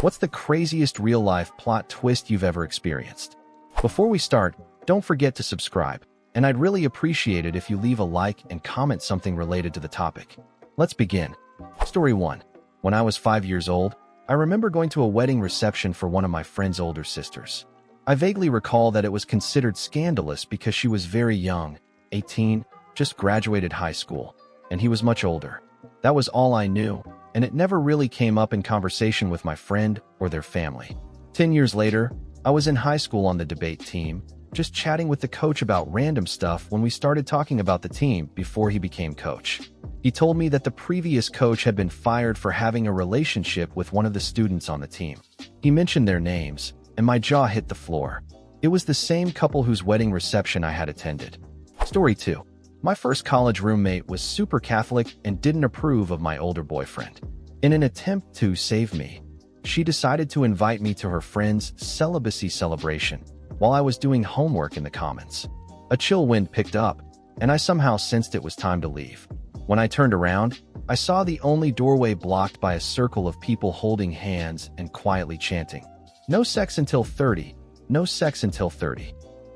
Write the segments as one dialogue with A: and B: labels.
A: What's the craziest real-life plot twist you've ever experienced? Before we start, don't forget to subscribe, and I'd really appreciate it if you leave a like and comment something related to the topic. Let's begin. Story 1. When I was 5 years old, I remember going to a wedding reception for one of my friend's older sisters. I vaguely recall that it was considered scandalous because she was very young, 18, just graduated high school, and he was much older. That was all I knew, and it never really came up in conversation with my friend or their family. 10 years later, I was in high school on the debate team, just chatting with the coach about random stuff when we started talking about the team before he became coach. He told me that the previous coach had been fired for having a relationship with one of the students on the team. He mentioned their names, and my jaw hit the floor. It was the same couple whose wedding reception I had attended. Story 2. My first college roommate was super Catholic and didn't approve of my older boyfriend. In an attempt to save me, she decided to invite me to her friend's celibacy celebration while I was doing homework in the Commons. A chill wind picked up, and I somehow sensed it was time to leave. When I turned around, I saw the only doorway blocked by a circle of people holding hands and quietly chanting, "No sex until 30, no sex until 30.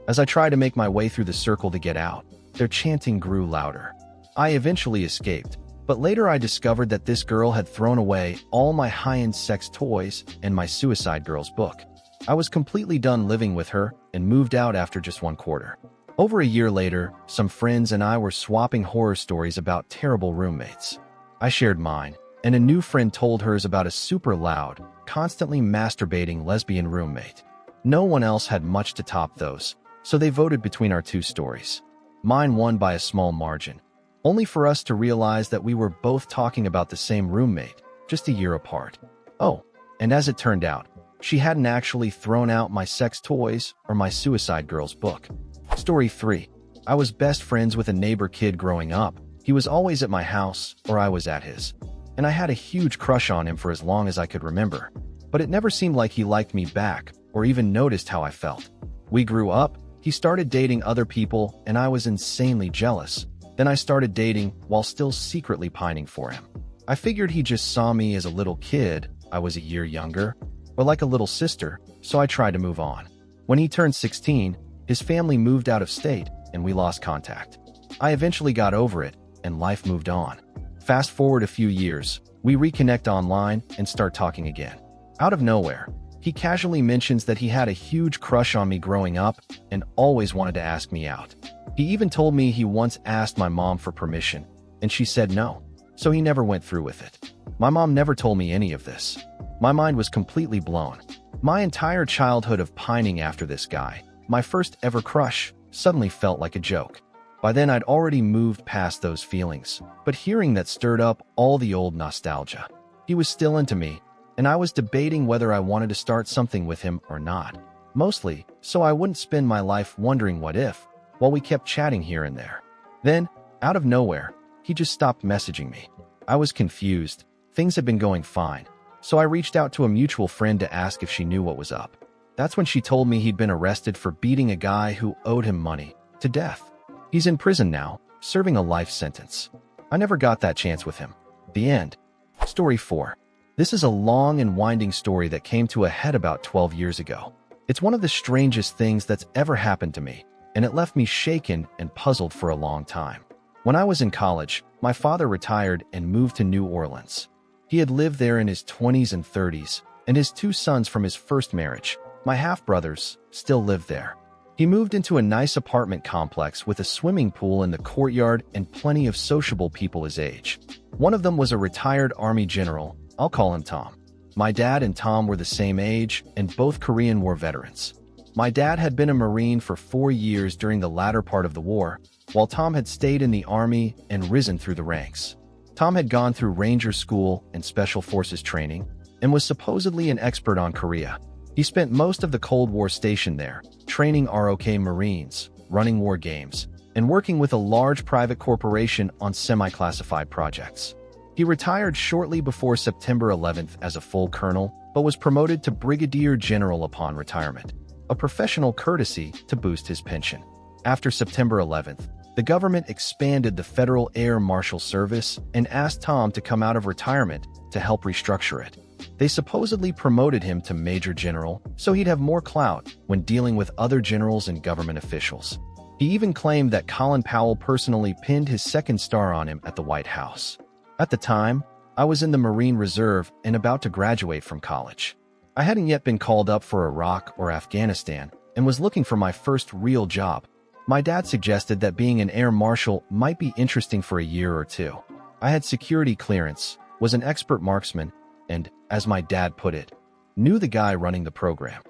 A: As I tried to make my way through the circle to get out, their chanting grew louder. I eventually escaped, but later I discovered that this girl had thrown away all my high-end sex toys and my Suicide Girls book. I was completely done living with her and moved out after just 1 quarter. Over a year later, some friends and I were swapping horror stories about terrible roommates. I shared mine, and a new friend told hers about a super loud, constantly masturbating lesbian roommate. No one else had much to top those, so they voted between our 2 stories. Mine won by a small margin, only for us to realize that we were both talking about the same roommate, just a year apart. Oh, and as it turned out, she hadn't actually thrown out my sex toys or my Suicide Girls book. Story 3. I was best friends with a neighbor kid growing up. He was always at my house, or I was at his. And I had a huge crush on him for as long as I could remember. But it never seemed like he liked me back, or even noticed how I felt. We grew up, he started dating other people, and I was insanely jealous. Then I started dating while still secretly pining for him. I figured he just saw me as a little kid, I was a year younger, or like a little sister, so I tried to move on. When he turned 16, his family moved out of state, and we lost contact. I eventually got over it, and life moved on. Fast forward a few years, we reconnect online and start talking again. Out of nowhere, he casually mentions that he had a huge crush on me growing up and always wanted to ask me out. He even told me he once asked my mom for permission, and she said no, so he never went through with it. My mom never told me any of this. My mind was completely blown. My entire childhood of pining after this guy, my first ever crush, suddenly felt like a joke. By then I'd already moved past those feelings, but hearing that stirred up all the old nostalgia. He was still into me, and I was debating whether I wanted to start something with him or not. Mostly, so I wouldn't spend my life wondering what if, while we kept chatting here and there. Then, out of nowhere, he just stopped messaging me. I was confused. Things had been going fine, so I reached out to a mutual friend to ask if she knew what was up. That's when she told me he'd been arrested for beating a guy who owed him money, to death. He's in prison now, serving a life sentence. I never got that chance with him. The end. Story 4. This is a long and winding story that came to a head about 12 years ago. It's one of the strangest things that's ever happened to me, and it left me shaken and puzzled for a long time. When I was in college, my father retired and moved to New Orleans. He had lived there in his 20s and 30s, and his 2 sons from his first marriage, my half-brothers, still lived there. He moved into a nice apartment complex with a swimming pool in the courtyard and plenty of sociable people his age. One of them was a retired Army general. I'll call him Tom. My dad and Tom were the same age, and both Korean War veterans. My dad had been a Marine for 4 years during the latter part of the war, while Tom had stayed in the Army and risen through the ranks. Tom had gone through Ranger School and Special Forces training, and was supposedly an expert on Korea. He spent most of the Cold War stationed there, training ROK Marines, running war games, and working with a large private corporation on semi-classified projects. He retired shortly before September 11th as a full colonel, but was promoted to brigadier general upon retirement, a professional courtesy to boost his pension. After September 11th, the government expanded the Federal Air Marshal Service and asked Tom to come out of retirement to help restructure it. They supposedly promoted him to Major General so he'd have more clout when dealing with other generals and government officials. He even claimed that Colin Powell personally pinned his second star on him at the White House. At the time, I was in the Marine Reserve and about to graduate from college. I hadn't yet been called up for Iraq or Afghanistan and was looking for my first real job. My dad suggested that being an air marshal might be interesting for a year or two. I had security clearance, was an expert marksman, and, as my dad put it, knew the guy running the program.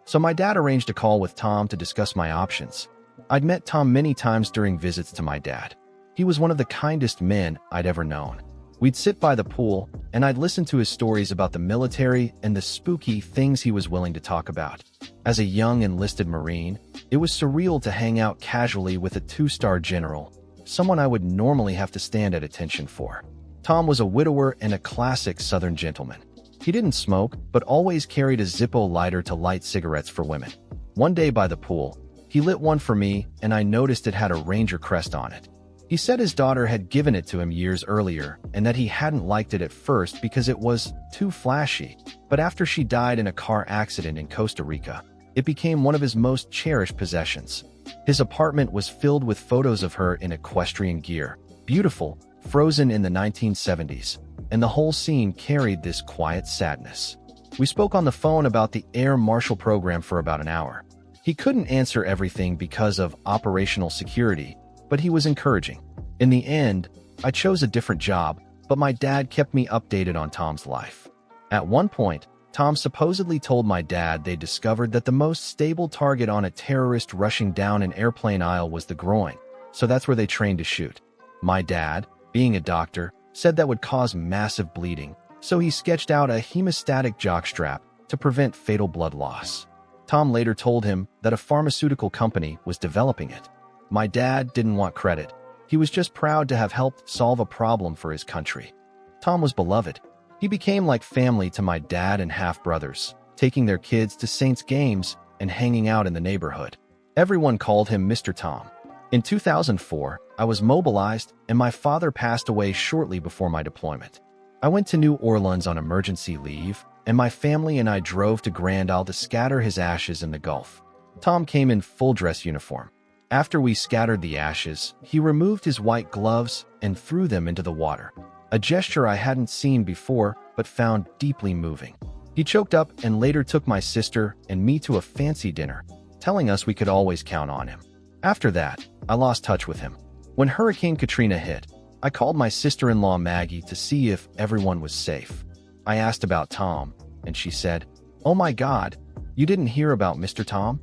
A: So my dad arranged a call with Tom to discuss my options. I'd met Tom many times during visits to my dad. He was one of the kindest men I'd ever known. We'd sit by the pool, and I'd listen to his stories about the military and the spooky things he was willing to talk about. As a young enlisted Marine, it was surreal to hang out casually with a two-star general, someone I would normally have to stand at attention for. Tom was a widower and a classic Southern gentleman. He didn't smoke, but always carried a Zippo lighter to light cigarettes for women. One day by the pool, he lit one for me, and I noticed it had a Ranger crest on it. He said his daughter had given it to him years earlier and that he hadn't liked it at first because it was too flashy, but after she died in a car accident in Costa Rica, it became one of his most cherished possessions. His apartment was filled with photos of her in equestrian gear, beautiful, frozen in the 1970s, and the whole scene carried this quiet sadness. We spoke on the phone about the Air Marshal program for about an hour. He couldn't answer everything because of operational security, but he was encouraging. In the end, I chose a different job, but my dad kept me updated on Tom's life. At one point, Tom supposedly told my dad they discovered that the most stable target on a terrorist rushing down an airplane aisle was the groin, so that's where they trained to shoot. My dad, being a doctor, said that would cause massive bleeding, so he sketched out a hemostatic jockstrap to prevent fatal blood loss. Tom later told him that a pharmaceutical company was developing it. My dad didn't want credit. He was just proud to have helped solve a problem for his country. Tom was beloved. He became like family to my dad and half-brothers, taking their kids to Saints games and hanging out in the neighborhood. Everyone called him Mr. Tom. In 2004, I was mobilized, and my father passed away shortly before my deployment. I went to New Orleans on emergency leave, and my family and I drove to Grand Isle to scatter his ashes in the Gulf. Tom came in full dress uniform. After we scattered the ashes, he removed his white gloves and threw them into the water, a gesture I hadn't seen before but found deeply moving. He choked up and later took my sister and me to a fancy dinner, telling us we could always count on him. After that, I lost touch with him. When Hurricane Katrina hit, I called my sister-in-law Maggie to see if everyone was safe. I asked about Tom, and she said, "Oh my God, you didn't hear about Mr. Tom?"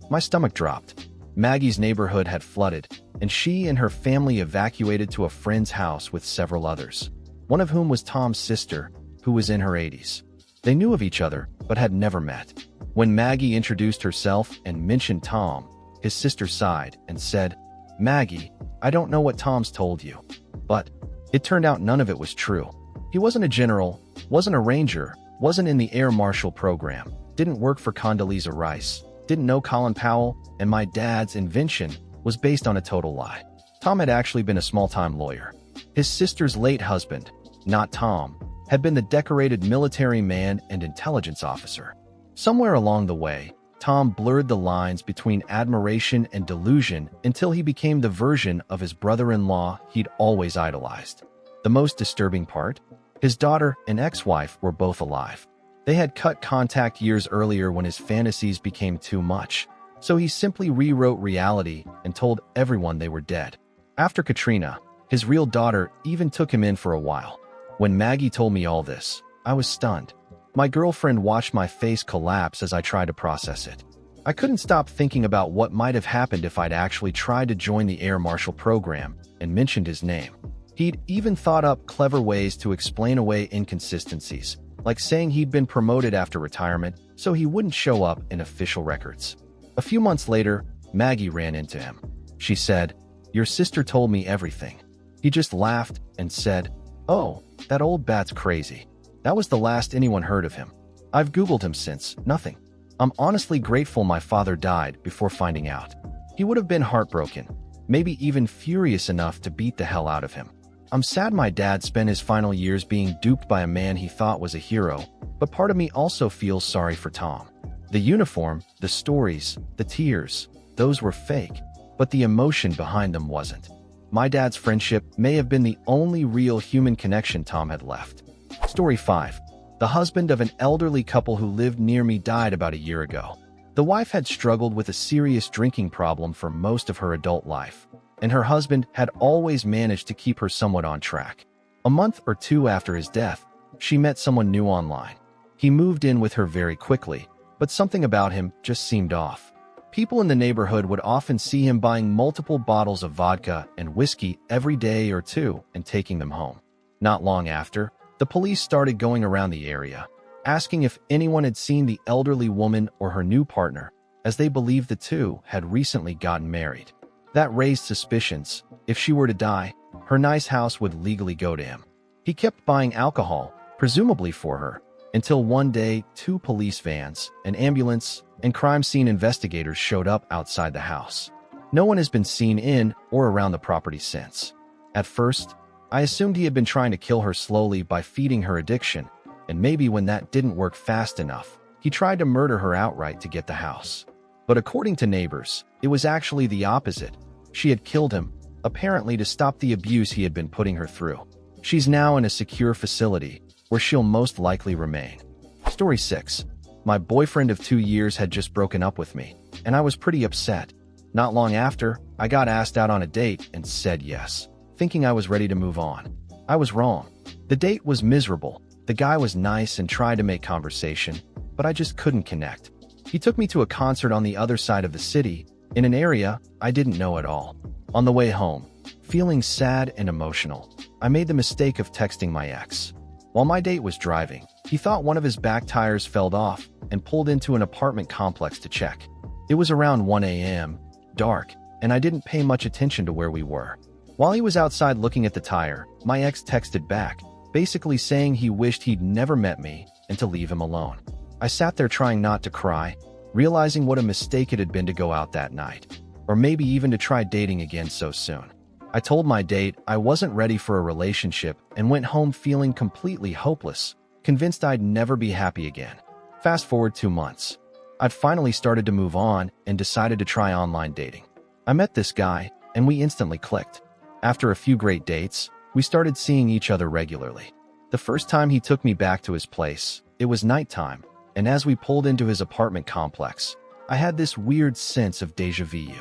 A: My stomach dropped. Maggie's neighborhood had flooded, and she and her family evacuated to a friend's house with several others, one of whom was Tom's sister, who was in her 80s. They knew of each other, but had never met. When Maggie introduced herself and mentioned Tom, his sister sighed and said, "Maggie, I don't know what Tom's told you." But it turned out none of it was true. He wasn't a general, wasn't a ranger, wasn't in the Air Marshal program, didn't work for Condoleezza Rice, didn't know Colin Powell, and my dad's invention was based on a total lie. Tom had actually been a small-time lawyer. His sister's late husband, not Tom, had been the decorated military man and intelligence officer. Somewhere along the way, Tom blurred the lines between admiration and delusion until he became the version of his brother-in-law he'd always idolized. The most disturbing part? His daughter and ex-wife were both alive. They had cut contact years earlier when his fantasies became too much, so he simply rewrote reality and told everyone they were dead. After Katrina, his real daughter even took him in for a while. When Maggie told me all this, I was stunned. My girlfriend watched my face collapse as I tried to process it. I couldn't stop thinking about what might have happened if I'd actually tried to join the Air Marshal program and mentioned his name. He'd even thought up clever ways to explain away inconsistencies, like saying he'd been promoted after retirement so he wouldn't show up in official records. A few months later, Maggie ran into him. She said, "Your sister told me everything." He just laughed and said, "Oh, that old bat's crazy." That was the last anyone heard of him. I've Googled him since, nothing. I'm honestly grateful my father died before finding out. He would have been heartbroken, maybe even furious enough to beat the hell out of him. I'm sad my dad spent his final years being duped by a man he thought was a hero, but part of me also feels sorry for Tom. The uniform, the stories, the tears, those were fake, but the emotion behind them wasn't. My dad's friendship may have been the only real human connection Tom had left. Story 5. The husband of an elderly couple who lived near me died about a year ago. The wife had struggled with a serious drinking problem for most of her adult life, and her husband had always managed to keep her somewhat on track. A month or two after his death, she met someone new online. He moved in with her very quickly, but something about him just seemed off. People in the neighborhood would often see him buying multiple bottles of vodka and whiskey every day or two and taking them home. Not long after, the police started going around the area, asking if anyone had seen the elderly woman or her new partner, as they believed the two had recently gotten married. That raised suspicions. If she were to die, her nice house would legally go to him. He kept buying alcohol, presumably for her, until one day 2 police vans, an ambulance, and crime scene investigators showed up outside the house. No one has been seen in or around the property since. At first, I assumed he had been trying to kill her slowly by feeding her addiction, and maybe when that didn't work fast enough, he tried to murder her outright to get the house. But according to neighbors, it was actually the opposite. She had killed him, apparently to stop the abuse he had been putting her through. She's now in a secure facility, where she'll most likely remain. Story 6. My boyfriend of 2 years had just broken up with me, and I was pretty upset. Not long after, I got asked out on a date and said yes, thinking I was ready to move on. I was wrong. The date was miserable. The guy was nice and tried to make conversation, but I just couldn't connect. He took me to a concert on the other side of the city, in an area I didn't know at all. On the way home, feeling sad and emotional, I made the mistake of texting my ex. While my date was driving, he thought one of his back tires fell off and pulled into an apartment complex to check. It was around 1 a.m., dark, and I didn't pay much attention to where we were. While he was outside looking at the tire, my ex texted back, basically saying he wished he'd never met me and to leave him alone. I sat there trying not to cry, realizing what a mistake it had been to go out that night, or maybe even to try dating again so soon. I told my date I wasn't ready for a relationship and went home feeling completely hopeless, convinced I'd never be happy again. Fast forward 2 months. I'd finally started to move on and decided to try online dating. I met this guy, and we instantly clicked. After a few great dates, we started seeing each other regularly. The first time he took me back to his place, it was nighttime, and as we pulled into his apartment complex, I had this weird sense of déjà vu.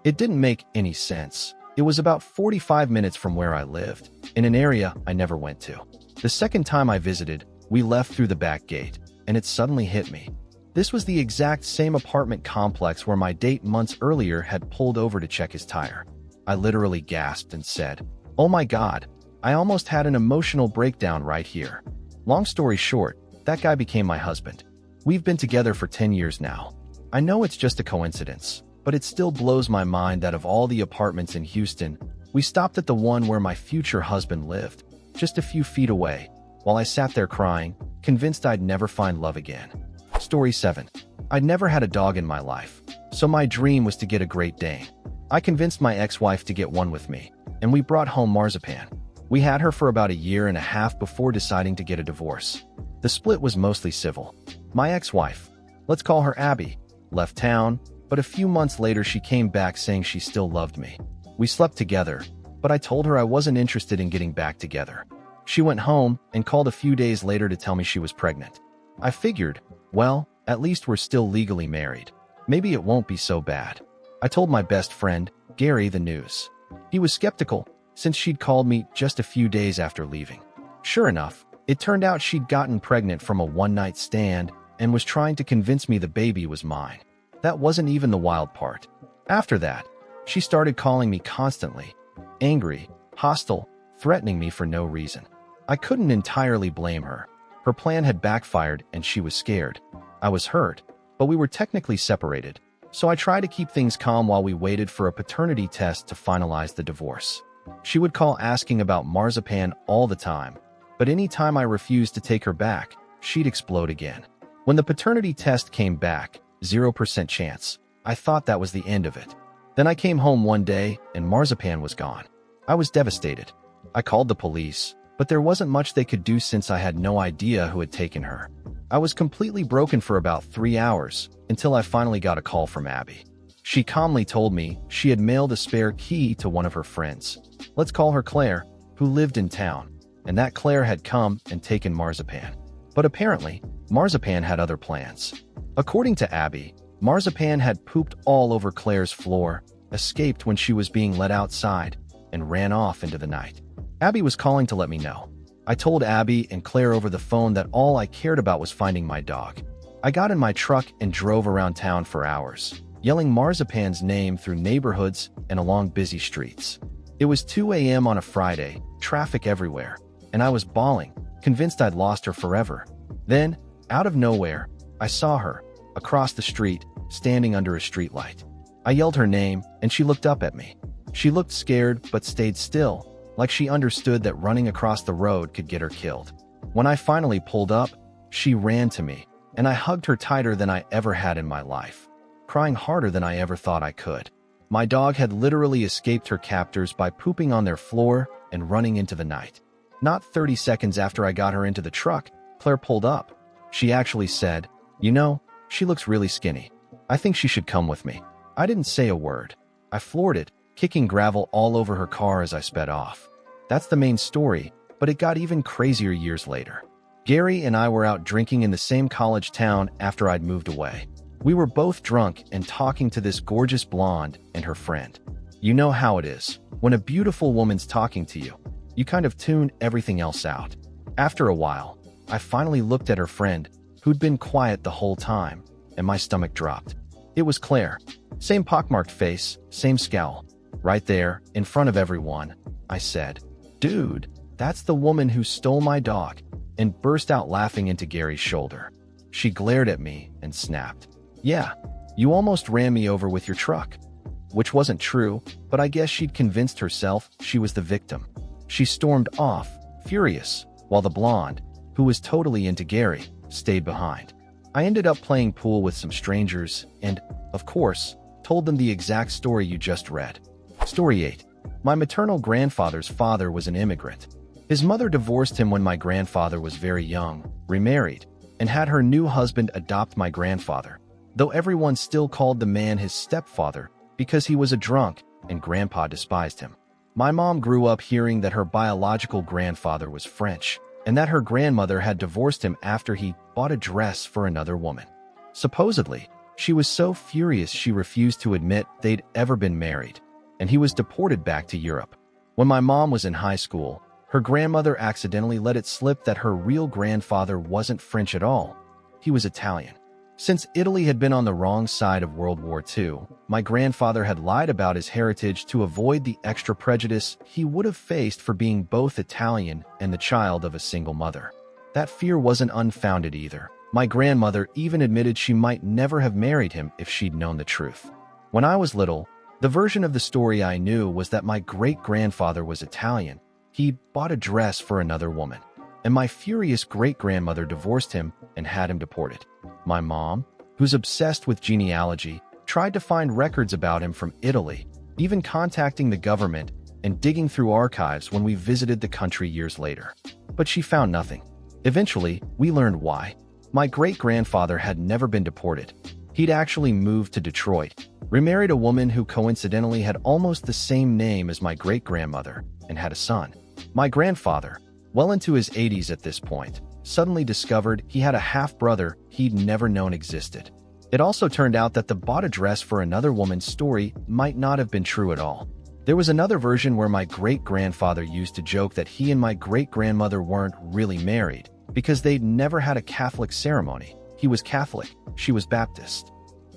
A: It didn't make any sense. It was about 45 minutes from where I lived, in an area I never went to. The second time I visited, we left through the back gate, and it suddenly hit me. This was the exact same apartment complex where my date months earlier had pulled over to check his tire. I literally gasped and said, "Oh my God, I almost had an emotional breakdown right here." Long story short, that guy became my husband. We've been together for 10 years now. I know it's just a coincidence, but it still blows my mind that of all the apartments in Houston, we stopped at the one where my future husband lived, just a few feet away, while I sat there crying, convinced I'd never find love again. Story 7. I'd never had a dog in my life, so my dream was to get a Great Dane. I convinced my ex-wife to get one with me, and we brought home Marzipan. We had her for about a year and a half before deciding to get a divorce. The split was mostly civil. My ex-wife, let's call her Abby, left town, but a few months later she came back saying she still loved me. We slept together, but I told her I wasn't interested in getting back together. She went home and called a few days later to tell me she was pregnant. I figured, well, at least we're still legally married. Maybe it won't be so bad. I told my best friend, Gary, the news. He was skeptical, since she'd called me just a few days after leaving. Sure enough, it turned out she'd gotten pregnant from a one-night stand and was trying to convince me the baby was mine. That wasn't even the wild part. After that, she started calling me constantly, angry, hostile, threatening me for no reason. I couldn't entirely blame her. Her plan had backfired and she was scared. I was hurt, but we were technically separated, so I tried to keep things calm while we waited for a paternity test to finalize the divorce. She would call asking about Marzipan all the time, but any time I refused to take her back, she'd explode again. When the paternity test came back, 0% chance, I thought that was the end of it. Then I came home one day and Marzipan was gone. I was devastated. I called the police, but there wasn't much they could do since I had no idea who had taken her. I was completely broken for about 3 hours until I finally got a call from Abby. She calmly told me she had mailed a spare key to one of her friends. Let's call her Claire, who lived in town, and that Claire had come and taken Marzipan. But apparently, Marzipan had other plans. According to Abby, Marzipan had pooped all over Claire's floor, escaped when she was being let outside, and ran off into the night. Abby was calling to let me know. I told Abby and Claire over the phone that all I cared about was finding my dog. I got in my truck and drove around town for hours, yelling Marzipan's name through neighborhoods and along busy streets. It was 2 a.m. on a Friday, traffic everywhere, and I was bawling, convinced I'd lost her forever. Then, out of nowhere, I saw her, across the street, standing under a streetlight. I yelled her name, and she looked up at me. She looked scared but stayed still, like she understood that running across the road could get her killed. When I finally pulled up, she ran to me, and I hugged her tighter than I ever had in my life, crying harder than I ever thought I could. My dog had literally escaped her captors by pooping on their floor and running into the night. Not 30 seconds after I got her into the truck, Claire pulled up. She actually said, "You know, she looks really skinny. I think she should come with me." I didn't say a word. I floored it, kicking gravel all over her car as I sped off. That's the main story, but it got even crazier years later. Gary and I were out drinking in the same college town after I'd moved away. We were both drunk and talking to this gorgeous blonde and her friend. You know how it is. When a beautiful woman's talking to you, you kind of tune everything else out. After a while, I finally looked at her friend, who'd been quiet the whole time, and my stomach dropped. It was Claire. Same pockmarked face, same scowl. Right there, in front of everyone, I said, "Dude, that's the woman who stole my dog," and burst out laughing into Gary's shoulder. She glared at me and snapped, "Yeah, you almost ran me over with your truck." Which wasn't true, but I guess she'd convinced herself she was the victim. She stormed off, furious, while the blonde, who was totally into Gary, stayed behind. I ended up playing pool with some strangers and, of course, told them the exact story you just read. Story 8. My maternal grandfather's father was an immigrant. His mother divorced him when my grandfather was very young, remarried, and had her new husband adopt my grandfather, though everyone still called the man his stepfather because he was a drunk and Grandpa despised him. My mom grew up hearing that her biological grandfather was French and that her grandmother had divorced him after he bought a dress for another woman. Supposedly, she was so furious she refused to admit they'd ever been married, and he was deported back to Europe. When my mom was in high school, her grandmother accidentally let it slip that her real grandfather wasn't French at all. He was Italian. Since Italy had been on the wrong side of World War II, my grandfather had lied about his heritage to avoid the extra prejudice he would have faced for being both Italian and the child of a single mother. That fear wasn't unfounded either. My grandmother even admitted she might never have married him if she'd known the truth. When I was little, the version of the story I knew was that my great-grandfather was Italian. He'd bought a dress for another woman, and my furious great-grandmother divorced him and had him deported. My mom, who's obsessed with genealogy, tried to find records about him from Italy, even contacting the government and digging through archives when we visited the country years later. But she found nothing. Eventually, we learned why. My great-grandfather had never been deported. He'd actually moved to Detroit, remarried a woman who coincidentally had almost the same name as my great-grandmother, and had a son. My grandfather, well into his 80s at this point, suddenly discovered he had a half-brother he'd never known existed. It also turned out that the bought a dress for another woman's story might not have been true at all. There was another version where my great-grandfather used to joke that he and my great-grandmother weren't really married because they'd never had a Catholic ceremony. He was Catholic, she was Baptist.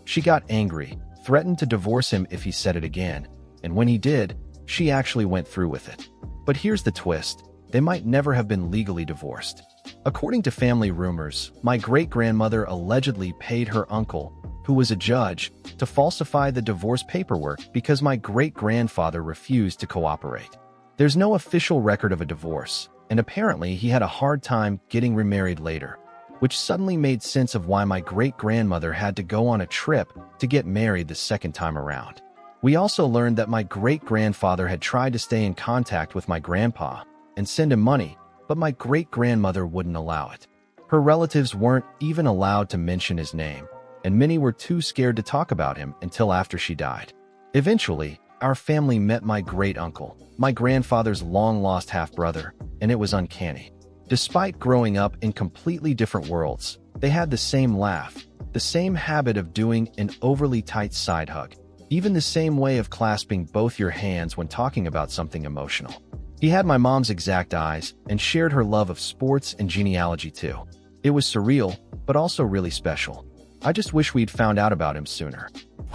A: She got angry, threatened to divorce him if he said it again, and when he did, she actually went through with it. But here's the twist. They might never have been legally divorced. According to family rumors, my great-grandmother allegedly paid her uncle, who was a judge, to falsify the divorce paperwork because my great-grandfather refused to cooperate. There's no official record of a divorce, and apparently he had a hard time getting remarried later, which suddenly made sense of why my great-grandmother had to go on a trip to get married the second time around. We also learned that my great-grandfather had tried to stay in contact with my grandpa and send him money, but my great-grandmother wouldn't allow it. Her relatives weren't even allowed to mention his name, and many were too scared to talk about him until after she died. Eventually, our family met my great-uncle, my grandfather's long-lost half-brother, and it was uncanny. Despite growing up in completely different worlds, they had the same laugh, the same habit of doing an overly tight side hug, even the same way of clasping both your hands when talking about something emotional. He had my mom's exact eyes and shared her love of sports and genealogy too. It was surreal, but also really special. I just wish we'd found out about him sooner.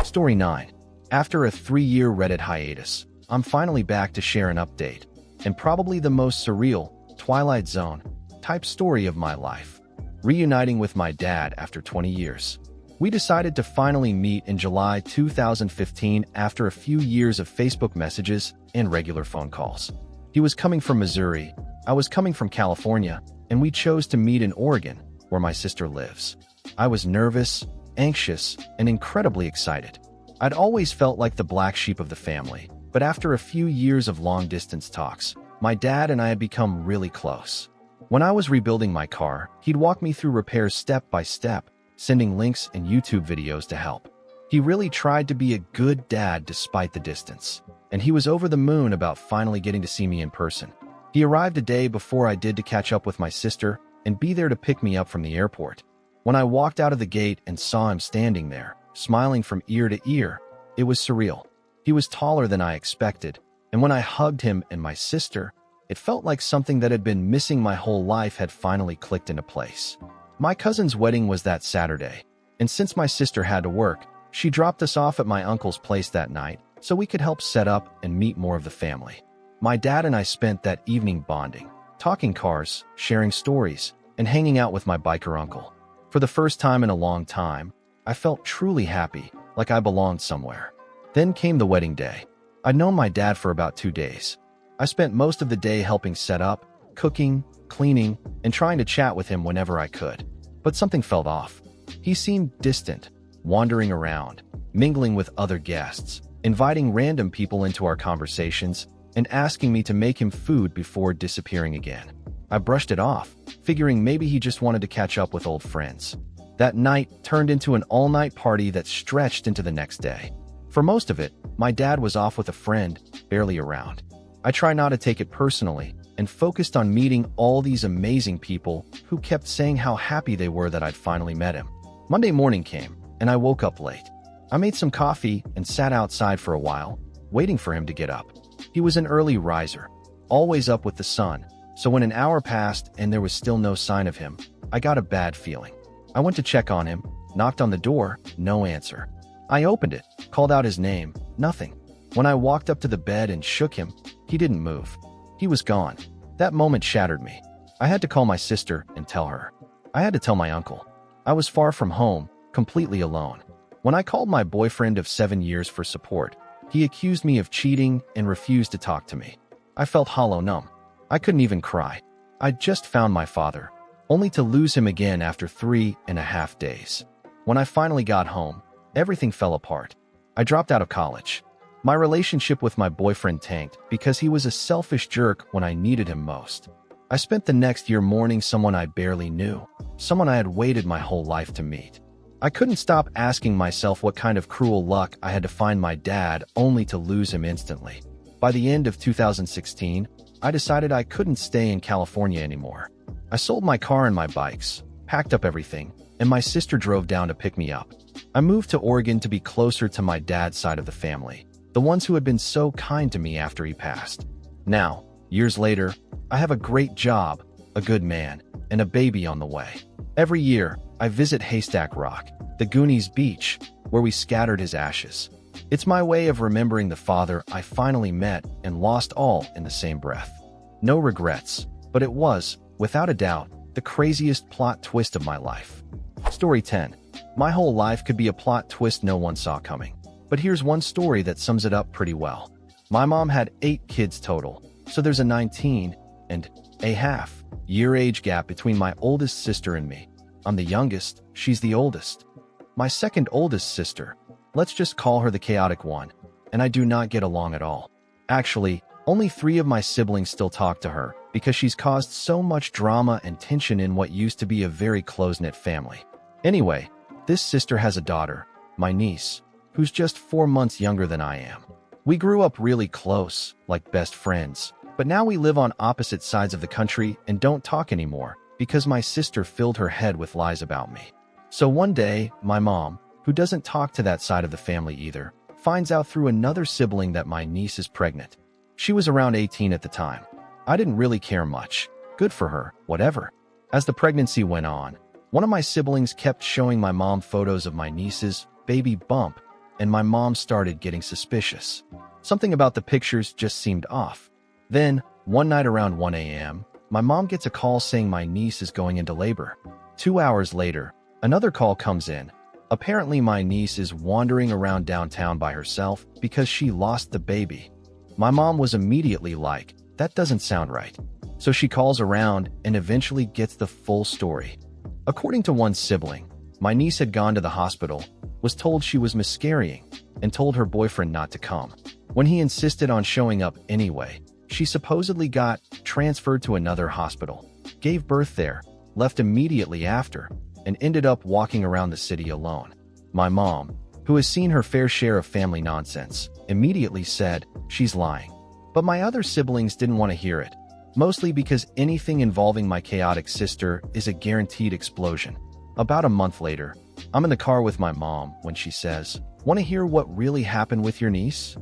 A: Story 9. After a 3-year Reddit hiatus, I'm finally back to share an update, and probably the most surreal, Twilight Zone type story of my life. Reuniting with my dad after 20 years. We decided to finally meet in July 2015 after a few years of Facebook messages and regular phone calls. He was coming from Missouri, I was coming from California, and we chose to meet in Oregon, where my sister lives. I was nervous, anxious, and incredibly excited. I'd always felt like the black sheep of the family, but after a few years of long-distance talks, my dad and I had become really close. When I was rebuilding my car, he'd walk me through repairs step by step, sending links and YouTube videos to help. He really tried to be a good dad despite the distance, and he was over the moon about finally getting to see me in person. He arrived a day before I did to catch up with my sister and be there to pick me up from the airport. When I walked out of the gate and saw him standing there, smiling from ear to ear, it was surreal. He was taller than I expected, and when I hugged him and my sister, it felt like something that had been missing my whole life had finally clicked into place. My cousin's wedding was that Saturday, and since my sister had to work, she dropped us off at my uncle's place that night so we could help set up and meet more of the family. My dad and I spent that evening bonding, talking cars, sharing stories, and hanging out with my biker uncle. For the first time in a long time, I felt truly happy, like I belonged somewhere. Then came the wedding day. I'd known my dad for about 2 days. I spent most of the day helping set up, cooking, cleaning, and trying to chat with him whenever I could. But something felt off. He seemed distant, wandering around, mingling with other guests, inviting random people into our conversations, and asking me to make him food before disappearing again. I brushed it off, figuring maybe he just wanted to catch up with old friends. That night turned into an all-night party that stretched into the next day. For most of it, my dad was off with a friend, barely around. I tried not to take it personally and focused on meeting all these amazing people who kept saying how happy they were that I'd finally met him. Monday morning came, and I woke up late. I made some coffee and sat outside for a while, waiting for him to get up. He was an early riser, always up with the sun, so when an hour passed and there was still no sign of him, I got a bad feeling. I went to check on him, knocked on the door, no answer. I opened it, called out his name, nothing. When I walked up to the bed and shook him, he didn't move. He was gone. That moment shattered me. I had to call my sister and tell her. I had to tell my uncle. I was far from home, completely alone. When I called my boyfriend of 7 years for support, he accused me of cheating and refused to talk to me. I felt hollow numb. I couldn't even cry. I'd just found my father, only to lose him again after 3.5 days. When I finally got home, everything fell apart. I dropped out of college. My relationship with my boyfriend tanked because he was a selfish jerk when I needed him most. I spent the next year mourning someone I barely knew, someone I had waited my whole life to meet. I couldn't stop asking myself what kind of cruel luck I had to find my dad only to lose him instantly. By the end of 2016, I decided I couldn't stay in California anymore. I sold my car and my bikes, packed up everything, and my sister drove down to pick me up. I moved to Oregon to be closer to my dad's side of the family, the ones who had been so kind to me after he passed. Now, years later, I have a great job, a good man, and a baby on the way. Every year, I visit Haystack Rock, the Goonies beach, where we scattered his ashes. It's my way of remembering the father I finally met and lost all in the same breath. No regrets, but it was, without a doubt, the craziest plot twist of my life. Story 10. My whole life could be a plot twist no one saw coming. But here's one story that sums it up pretty well. My mom had 8 kids total, so there's a 19.5 year age gap between my oldest sister and me. I'm the youngest, she's the oldest. My second oldest sister, let's just call her the chaotic one, and I do not get along at all. Actually, only 3 of my siblings still talk to her because she's caused so much drama and tension in what used to be a very close-knit family. Anyway, this sister has a daughter, my niece, who's just 4 months younger than I am. We grew up really close, like best friends, but now we live on opposite sides of the country and don't talk anymore because my sister filled her head with lies about me. So one day, my mom, who doesn't talk to that side of the family either, finds out through another sibling that my niece is pregnant. She was around 18 at the time. I didn't really care much. Good for her, whatever. As the pregnancy went on, one of my siblings kept showing my mom photos of my niece's baby bump, and my mom started getting suspicious. Something about the pictures just seemed off. Then, one night around 1 a.m., my mom gets a call saying my niece is going into labor. 2 hours later, another call comes in. Apparently, my niece is wandering around downtown by herself because she lost the baby. My mom was immediately like, that doesn't sound right. So she calls around and eventually gets the full story. According to one sibling, my niece had gone to the hospital, was told she was miscarrying, and told her boyfriend not to come. When he insisted on showing up anyway, she supposedly got transferred to another hospital, gave birth there, left immediately after, and ended up walking around the city alone. My mom, who has seen her fair share of family nonsense, immediately said, she's lying. But my other siblings didn't want to hear it, mostly because anything involving my chaotic sister is a guaranteed explosion. About a month later, I'm in the car with my mom when she says, "Want to hear what really happened with your niece?"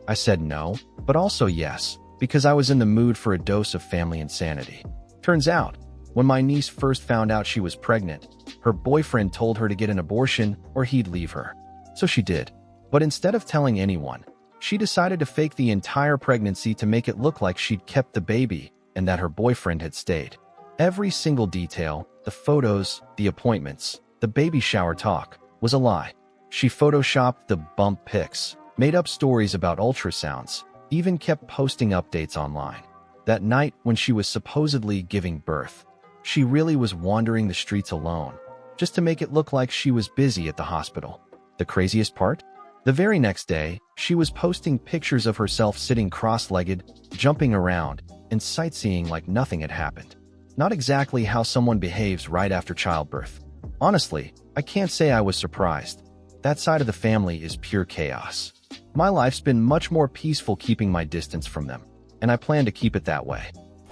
A: I said no, but also yes, because I was in the mood for a dose of family insanity. Turns out, when my niece first found out she was pregnant, her boyfriend told her to get an abortion or he'd leave her. So she did. But instead of telling anyone, she decided to fake the entire pregnancy to make it look like she'd kept the baby and that her boyfriend had stayed. Every single detail, the photos, the appointments, the baby shower talk, was a lie. She photoshopped the bump pics, made up stories about ultrasounds, even kept posting updates online. That night when she was supposedly giving birth, she really was wandering the streets alone, just to make it look like she was busy at the hospital. The craziest part? The very next day, she was posting pictures of herself sitting cross-legged, jumping around, and sightseeing like nothing had happened. Not exactly how someone behaves right after childbirth. Honestly, I can't say I was surprised. That side of the family is pure chaos. My life's been much more peaceful keeping my distance from them, and I plan to keep it that way.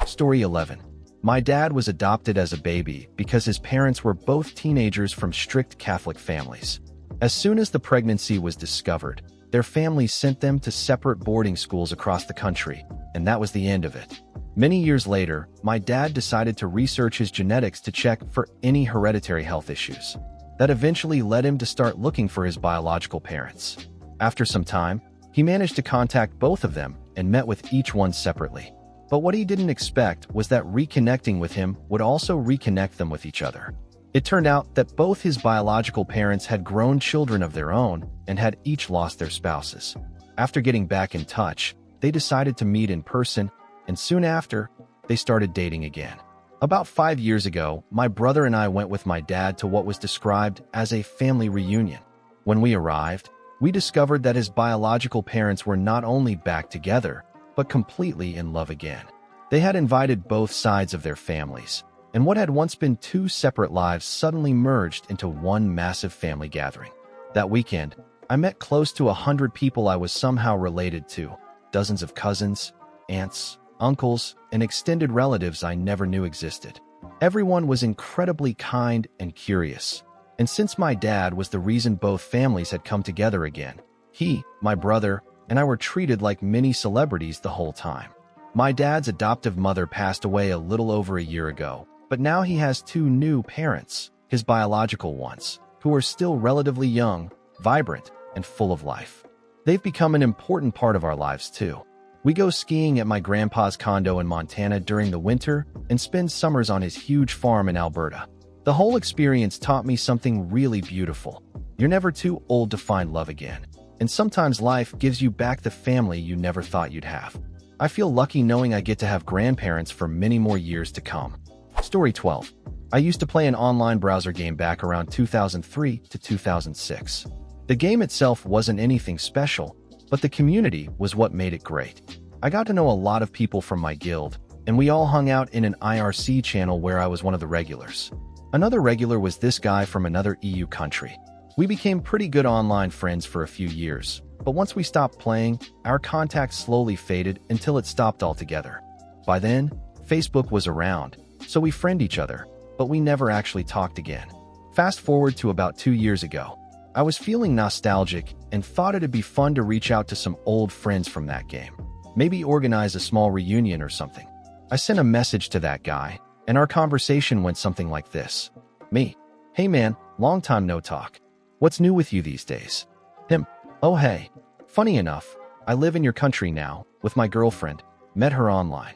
A: Story 11. My dad was adopted as a baby because his parents were both teenagers from strict Catholic families. As soon as the pregnancy was discovered, their families sent them to separate boarding schools across the country, and that was the end of it. Many years later, my dad decided to research his genetics to check for any hereditary health issues. That eventually led him to start looking for his biological parents. After some time, he managed to contact both of them and met with each one separately. But what he didn't expect was that reconnecting with him would also reconnect them with each other. It turned out that both his biological parents had grown children of their own and had each lost their spouses. After getting back in touch, they decided to meet in person, and soon after, they started dating again. About 5 years ago, my brother and I went with my dad to what was described as a family reunion. When we arrived, we discovered that his biological parents were not only back together, but completely in love again. They had invited both sides of their families, and what had once been 2 separate lives suddenly merged into one massive family gathering. That weekend, I met close to 100 people I was somehow related to, dozens of cousins, aunts, uncles, and extended relatives I never knew existed. Everyone was incredibly kind and curious, and since my dad was the reason both families had come together again, he, my brother, and I were treated like mini celebrities the whole time. My dad's adoptive mother passed away a little over a year ago, but now he has 2 new parents, his biological ones, who are still relatively young, vibrant, and full of life. They've become an important part of our lives too. We go skiing at my grandpa's condo in Montana during the winter and spend summers on his huge farm in Alberta. The whole experience taught me something really beautiful. You're never too old to find love again, and sometimes life gives you back the family you never thought you'd have. I feel lucky knowing I get to have grandparents for many more years to come. Story 12. I used to play an online browser game back around 2003 to 2006. The game itself wasn't anything special, But the community was what made it great. I got to know a lot of people from my guild, and we all hung out in an IRC channel where I was one of the regulars. Another regular was this guy from another EU country. We became pretty good online friends for a few years, but once we stopped playing, our contact slowly faded until it stopped altogether. By then, Facebook was around, so we friend each other, but we never actually talked again. Fast forward to about 2 years ago. I was feeling nostalgic and thought it'd be fun to reach out to some old friends from that game. Maybe organize a small reunion or something. I sent a message to that guy, and our conversation went something like this. Me: "Hey man, long time no talk. What's new with you these days?" Him: "Oh hey. Funny enough, I live in your country now, with my girlfriend. Met her online."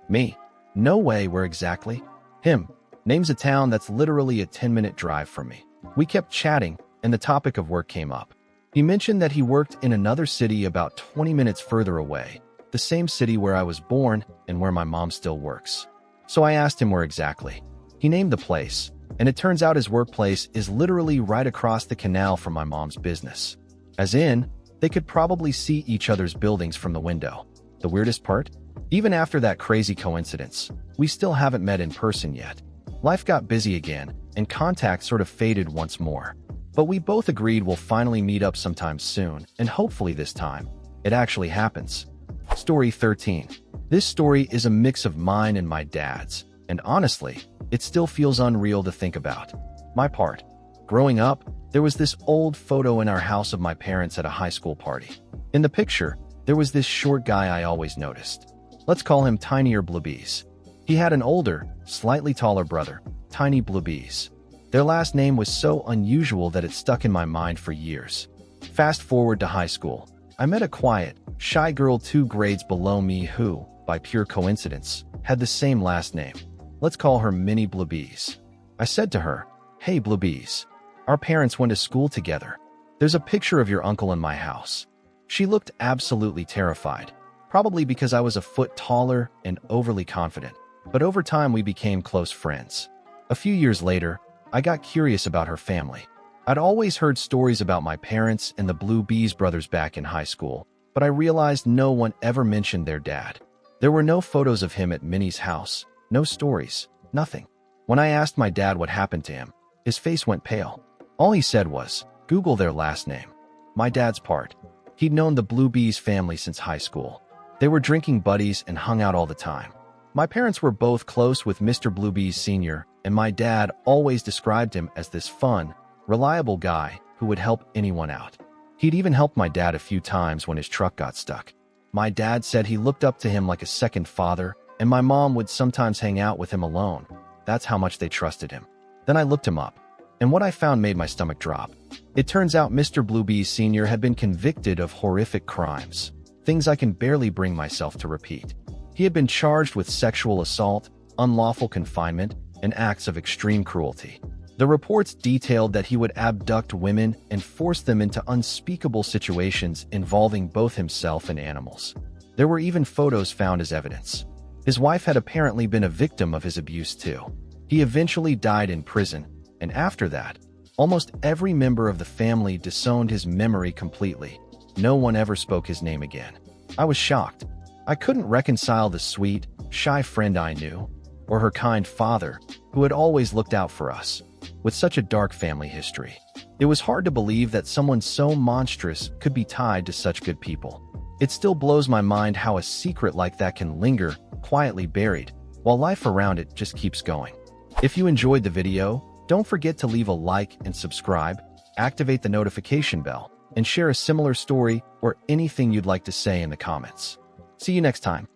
A: Me: "No way, where exactly?" Him: "Name's a town that's literally a 10-minute drive from me." We kept chatting, and the topic of work came up. He mentioned that he worked in another city about 20 minutes further away, the same city where I was born and where my mom still works. So I asked him where exactly. He named the place, and it turns out his workplace is literally right across the canal from my mom's business. As in, they could probably see each other's buildings from the window. The weirdest part? Even after that crazy coincidence, we still haven't met in person yet. Life got busy again, and contact sort of faded once more. But we both agreed we'll finally meet up sometime soon, and hopefully this time, it actually happens. Story 13. This story is a mix of mine and my dad's, and honestly, it still feels unreal to think about. My part. Growing up, there was this old photo in our house of my parents at a high school party. In the picture, there was this short guy I always noticed. Let's call him Tiny or Bluebees. He had an older, slightly taller brother, Tiny Bluebees. Their last name was so unusual that it stuck in my mind for years. Fast forward to high school. I met a quiet, shy girl 2 grades below me who, by pure coincidence, had the same last name. Let's call her Minnie Bluebees. I said to her, "Hey Bluebees, our parents went to school together. There's a picture of your uncle in my house." She looked absolutely terrified, probably because I was a foot taller and overly confident, but over time we became close friends. A few years later, I got curious about her family. I'd always heard stories about my parents and the Bluebees brothers back in high school, but I realized no one ever mentioned their dad. There were no photos of him at Minnie's house, no stories, nothing. When I asked my dad what happened to him, his face went pale. All he said was, "Google their last name." My dad's part. He'd known the Bluebees family since high school. They were drinking buddies and hung out all the time. My parents were both close with Mr. Bluebees Sr., and my dad always described him as this fun, reliable guy who would help anyone out. He'd even helped my dad a few times when his truck got stuck. My dad said he looked up to him like a second father, and my mom would sometimes hang out with him alone. That's how much they trusted him. Then I looked him up, and what I found made my stomach drop. It turns out Mr. Bluebees Sr. had been convicted of horrific crimes, things I can barely bring myself to repeat. He had been charged with sexual assault, unlawful confinement, and acts of extreme cruelty. The reports detailed that he would abduct women and force them into unspeakable situations involving both himself and animals. There were even photos found as evidence. His wife had apparently been a victim of his abuse too. He eventually died in prison, and after that, almost every member of the family disowned his memory completely. No one ever spoke his name again. I was shocked. I couldn't reconcile the sweet, shy friend I knew, or her kind father, who had always looked out for us, with such a dark family history. It was hard to believe that someone so monstrous could be tied to such good people. It still blows my mind how a secret like that can linger, quietly buried, while life around it just keeps going. If you enjoyed the video, don't forget to leave a like and subscribe, activate the notification bell, and share a similar story or anything you'd like to say in the comments. See you next time.